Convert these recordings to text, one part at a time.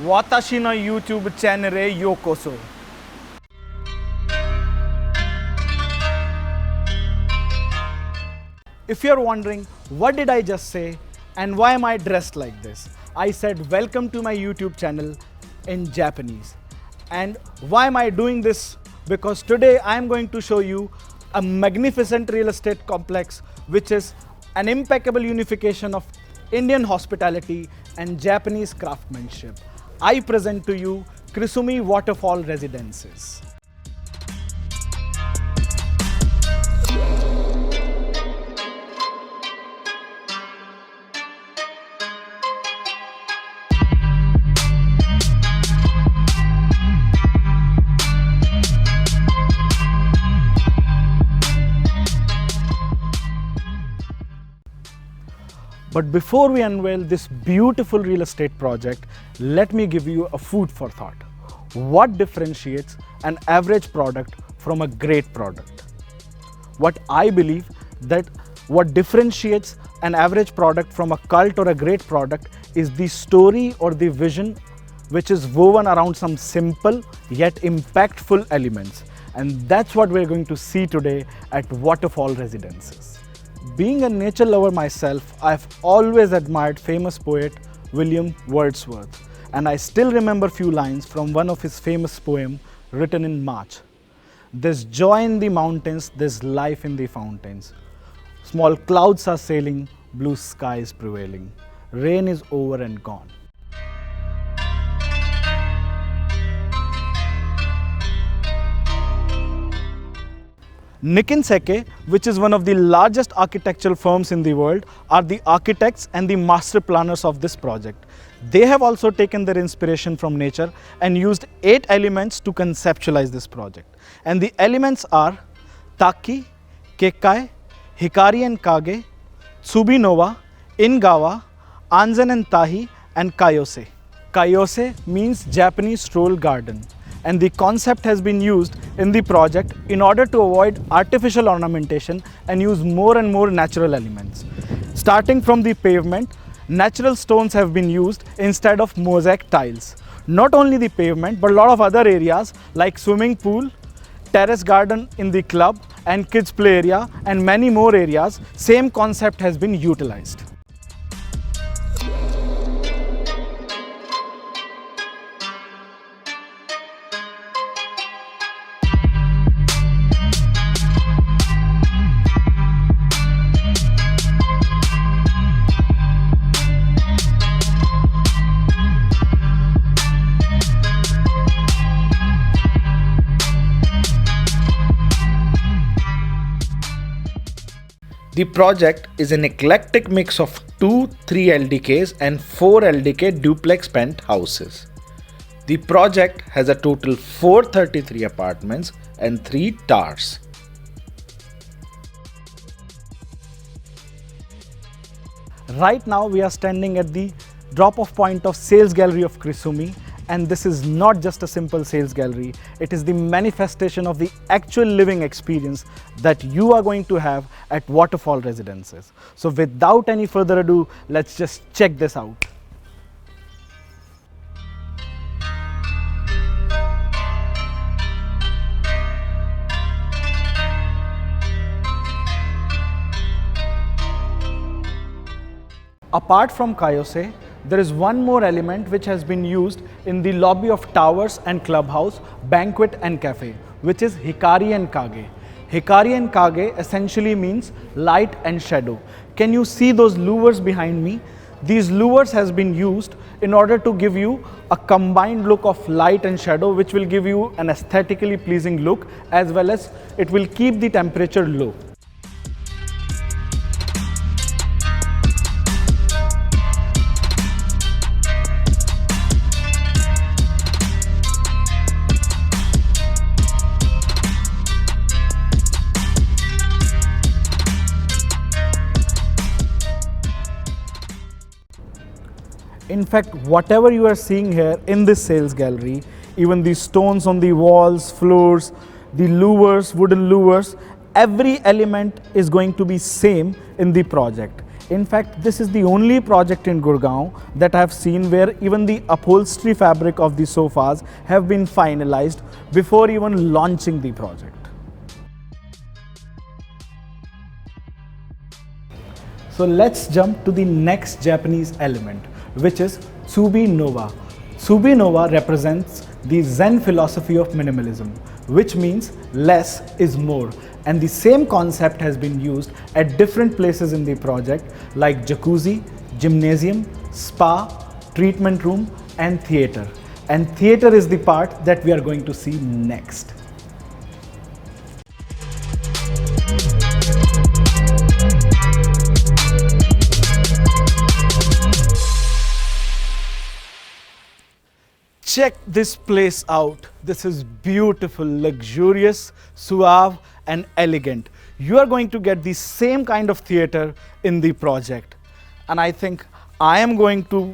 Watashi no YouTube channel re yokoso. If you're wondering what did I just say and why am I dressed like this, I said welcome to my YouTube channel in Japanese. And why am I doing this? Because today I am going to show you a magnificent real estate complex which is an impeccable unification of Indian hospitality and Japanese craftsmanship. I present to you Krisumi Waterfall Residences. But before we unveil this beautiful real estate project, let me give you a food for thought. What differentiates an average product from a great product? What I believe that what differentiates an average product from a cult or a great product is the story or the vision which is woven around some simple yet impactful elements. And that's what we're going to see today at Waterfall Residences. Being a nature lover myself, I've always admired famous poet William Wordsworth, and I still remember few lines from one of his famous poem written in March. There's joy in the mountains, there's life in the fountains. Small clouds are sailing, blue skies prevailing. Rain is over and gone. Nikin Seke, which is one of the largest architectural firms in the world, are the architects and the master planners of this project. They have also taken their inspiration from nature and used 8 elements to conceptualize this project. And the elements are Taki, Kekkai, Hikari and Kage, Tsubinova, Ingawa, Anzen and Tahi, and Kayose. Kayose means Japanese stroll garden. And the concept has been used in the project in order to avoid artificial ornamentation and use more and more natural elements. Starting from the pavement, natural stones have been used instead of mosaic tiles. Not only the pavement, but a lot of other areas like swimming pool, terrace garden in the club and kids play area and many more areas, same concept has been utilized. The project is an eclectic mix of 2 3 LDKs and 4 LDK duplex penthouses. The project has a total 433 apartments and 3 towers. Right now we are standing at the drop-off point of Sales Gallery of Krisumi, and this is not just a simple sales gallery, it is the manifestation of the actual living experience that you are going to have at Waterfall Residences. So without any further ado, let's just check this out. Apart from Kayose, there is one more element which has been used in the lobby of towers and clubhouse, banquet and cafe, which is Hikari and Kage. Hikari and Kage essentially means light and shadow. Can you see those louvers behind me? These louvers has been used in order to give you a combined look of light and shadow, which will give you an aesthetically pleasing look, as well as it will keep the temperature low. In fact, whatever you are seeing here in this sales gallery, even the stones on the walls, floors, the louvers, wooden louvers, every element is going to be same in the project. In fact, this is the only project in Gurgaon that I have seen where even the upholstery fabric of the sofas have been finalized before even launching the project. So let's jump to the next Japanese element, which is Tsubi Nova. Tsubi Nova represents the Zen philosophy of minimalism, which means less is more. And the same concept has been used at different places in the project like jacuzzi, gymnasium, spa, treatment room and theater. And theater is the part that we are going to see next. Check this place out. This is beautiful, luxurious, suave and elegant. You are going to get the same kind of theater in the project. And I think I am going to,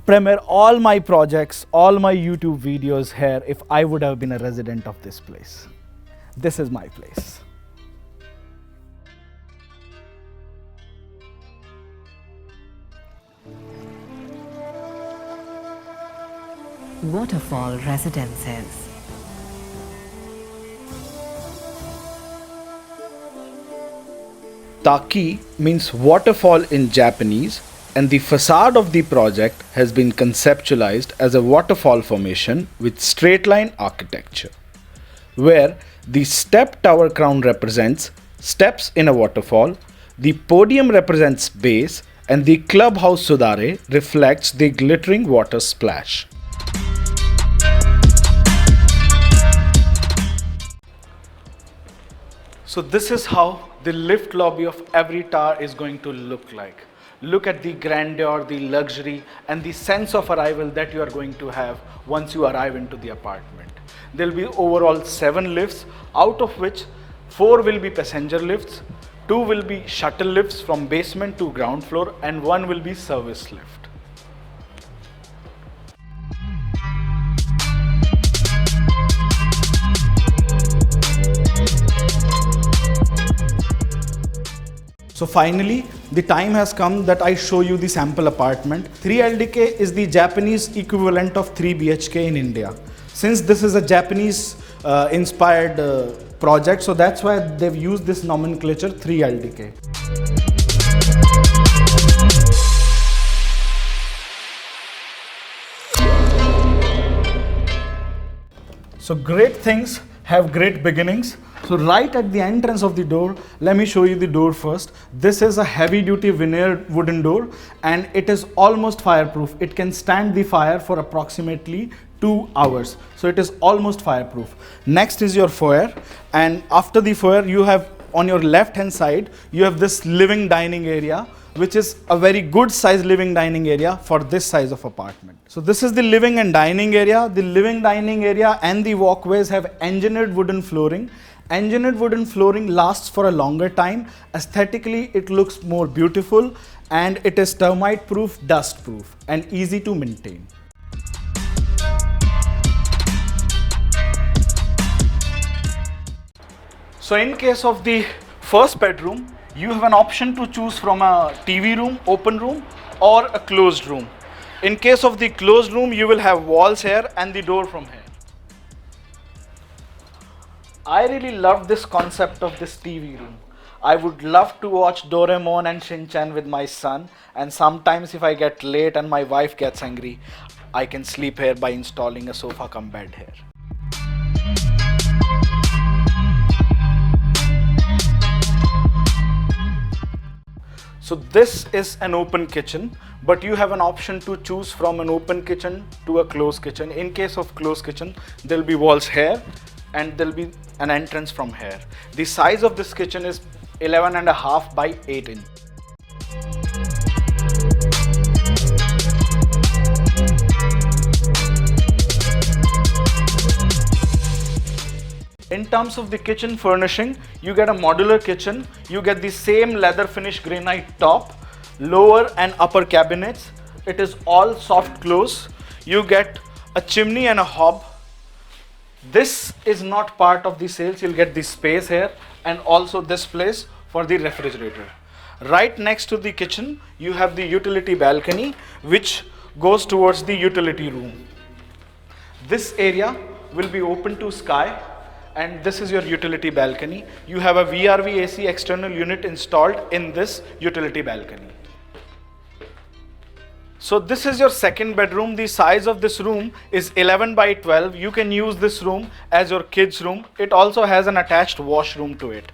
premiere all my projects, all my YouTube videos here if I would have been a resident of this place. This is my place. Waterfall Residences. Taki means waterfall in Japanese, and the facade of the project has been conceptualized as a waterfall formation with straight line architecture, where the step tower crown represents steps in a waterfall, the podium represents base, and the clubhouse Sudare reflects the glittering water splash. So this is how the lift lobby of every tower is going to look like. Look at the grandeur, the luxury and the sense of arrival that you are going to have once you arrive into the apartment. There will be overall 7 lifts, out of which 4 will be passenger lifts, 2 will be shuttle lifts from basement to ground floor and 1 will be service lift. So finally, the time has come that I show you the sample apartment. 3 LDK is the Japanese equivalent of 3 BHK in India. Since this is a Japanese inspired project, so that's why they've used this nomenclature 3 LDK. So great things have great beginnings. So right at the entrance of the door, let me show you the door first. This is a heavy duty veneer wooden door and it is almost fireproof. It can stand the fire for approximately 2 hours. So it is almost fireproof. Next is your foyer, and after the foyer you have on your left hand side, you have this living dining area, which is a very good size living dining area for this size of apartment. So this is the living and dining area. The living dining area and the walkways have engineered wooden flooring. Engineered wooden flooring lasts for a longer time. Aesthetically, it looks more beautiful and it is termite proof, dust proof and easy to maintain. So in case of the first bedroom, you have an option to choose from a TV room, open room or a closed room. In case of the closed room, you will have walls here and the door from here. I really love this concept of this TV room. I would love to watch Doraemon and Shin-chan with my son, and sometimes if I get late and my wife gets angry, I can sleep here by installing a sofa cum bed here. So this is an open kitchen, but you have an option to choose from an open kitchen to a closed kitchen. In case of closed kitchen, there will be walls here and there will be an entrance from here. The size of this kitchen is 11.5 by 8 inch. In terms of the kitchen furnishing, you get a modular kitchen. You get the same leather finish granite top, lower and upper cabinets. It is all soft close. You get a chimney and a hob. This is not part of the sales. You'll get the space here and also this place for the refrigerator. Right next to the kitchen, you have the utility balcony, which goes towards the utility room. This area will be open to sky, and this is your utility balcony. You have a VRV AC external unit installed in this utility balcony. So this is your second bedroom. The size of this room is 11 by 12. You can use this room as your kids' room. It also has an attached washroom to it.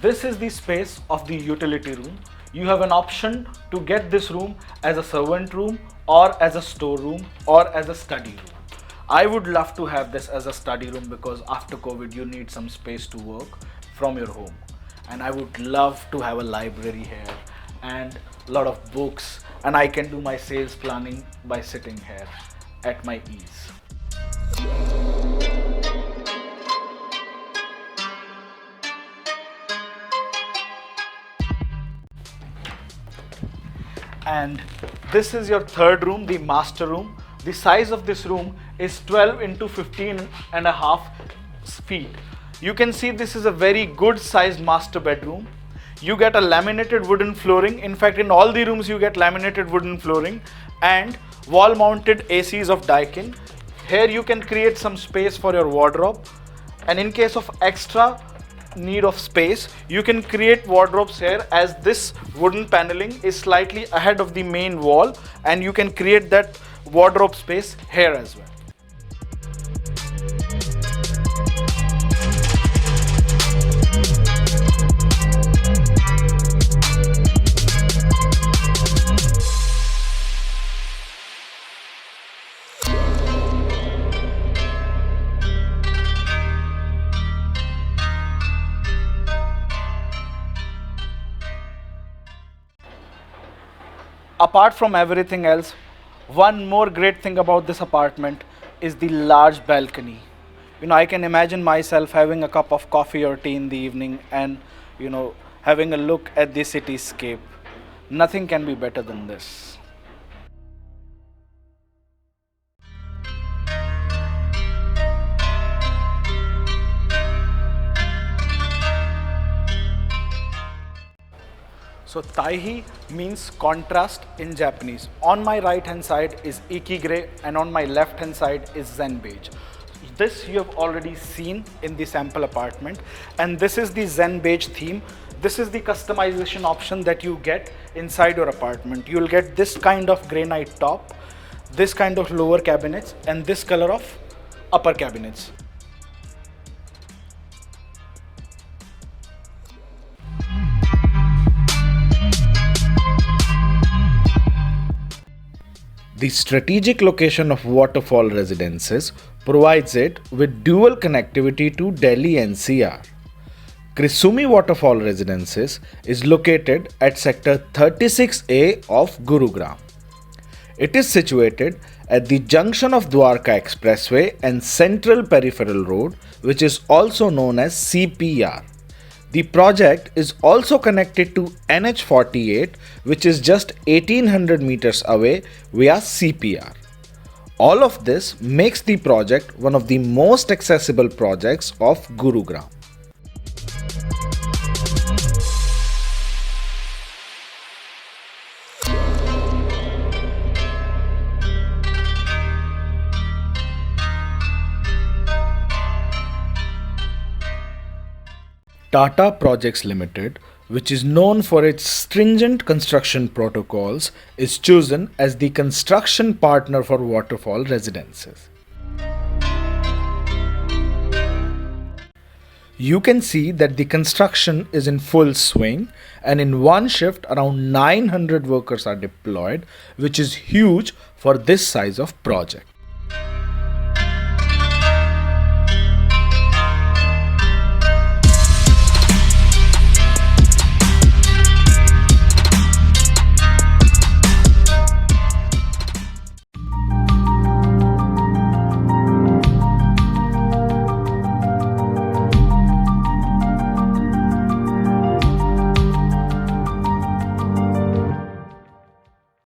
This is the space of the utility room. You have an option to get this room as a servant room or as a storeroom or as a study room. I would love to have this as a study room because after COVID you need some space to work from your home. And I would love to have a library here and a lot of books, and I can do my sales planning by sitting here at my ease. And this is your third room, the master room. The size of this room is 12 into 15 and a half feet. You can see this is a very good sized master bedroom. You get a laminated wooden flooring. In fact, in all the rooms you get laminated wooden flooring and wall mounted ACs of Daikin. Here you can create some space for your wardrobe, and in case of extra need of space, you can create wardrobes here, as this wooden paneling is slightly ahead of the main wall, and you can create that wardrobe space here as well. Apart from everything else, one more great thing about this apartment is the large balcony. I can imagine myself having a cup of coffee or tea in the evening and, having a look at the cityscape. Nothing can be better than this. So Taihi means contrast in Japanese. On my right hand side is Ikigrey and on my left hand side is Zen Beige. This you have already seen in the sample apartment, and this is the Zen Beige theme. This is the customization option that you get inside your apartment. You will get this kind of granite top, this kind of lower cabinets, and this color of upper cabinets. The strategic location of Waterfall Residences provides it with dual connectivity to Delhi NCR. Krisumi Waterfall Residences is located at Sector 36A of Gurugram. It is situated at the junction of Dwarka Expressway and Central Peripheral Road, which is also known as CPR. The project is also connected to NH48, which is just 1800 meters away via CPR. All of this makes the project one of the most accessible projects of Gurugram. Tata Projects Limited, which is known for its stringent construction protocols, is chosen as the construction partner for Waterfall Residences. You can see that the construction is in full swing, and in one shift around 900 workers are deployed, which is huge for this size of project.